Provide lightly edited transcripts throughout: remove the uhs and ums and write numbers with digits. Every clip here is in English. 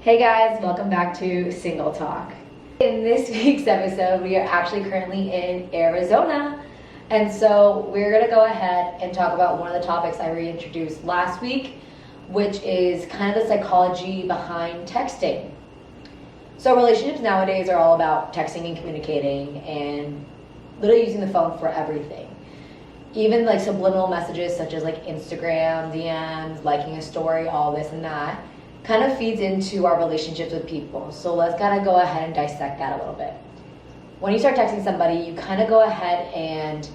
Hey guys, welcome back to Single Talk. In this week's episode, we are actually currently in Arizona. And so we're gonna go ahead and talk about one of the topics I reintroduced last week, which is kind of the psychology behind texting. So relationships nowadays are all about texting and communicating and literally using the phone for everything. Even like subliminal messages such as like Instagram, DMs, liking a story, all this and that, kind of feeds into our relationships with people. So let's kind of go ahead and dissect that a little bit. When you start texting somebody, you kind of go ahead and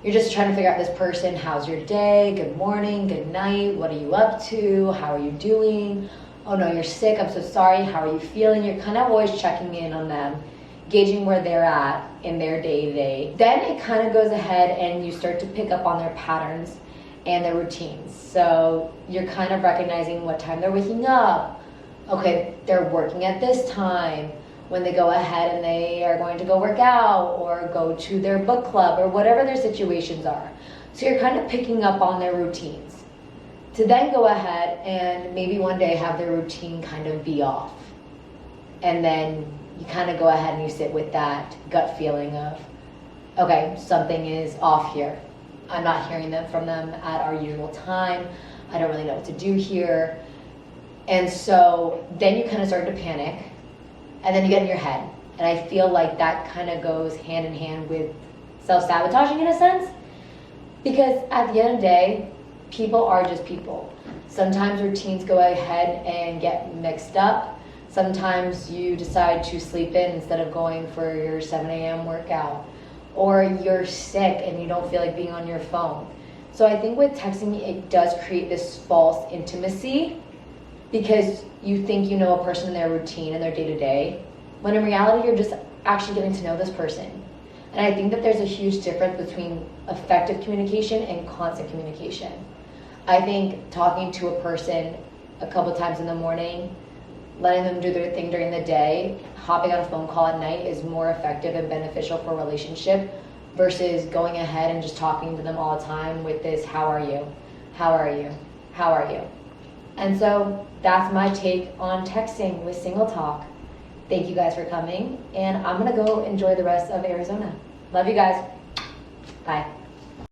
you're just trying to figure out this person, how's your day, good morning, good night, what are you up to, how are you doing, oh no, you're sick, I'm so sorry, how are you feeling? You're kind of always checking in on them, gauging where they're at in their day-to-day. Then it kind of goes ahead and you start to pick up on their patterns and their routines. So you're kind of recognizing what time they're waking up. Okay, they're working at this time, when they go ahead and they are going to go work out or go to their book club or whatever their situations are. So you're kind of picking up on their routines to then go ahead and maybe one day have their routine kind of be off. And then you kind of go ahead and you sit with that gut feeling of, okay, something is off here. I'm not hearing from them at our usual time. I don't really know what to do here. And so then you kind of start to panic and then you get in your head. And I feel like that kind of goes hand in hand with self-sabotaging in a sense, because at the end of the day, people are just people. Sometimes routines go ahead and get mixed up. Sometimes you decide to sleep in instead of going for your 7 a.m. workout. Or you're sick and you don't feel like being on your phone. So I think with texting, it does create this false intimacy because you think you know a person in their routine and their day-to-day, when in reality, you're just actually getting to know this person. And I think that there's a huge difference between effective communication and constant communication. I think talking to a person a couple times in the morning, letting them do their thing during the day, hopping on a phone call at night is more effective and beneficial for a relationship versus going ahead and just talking to them all the time with this, how are you? How are you? How are you? And so that's my take on texting with Single Talk. Thank you guys for coming, and I'm gonna go enjoy the rest of Arizona. Love you guys. Bye.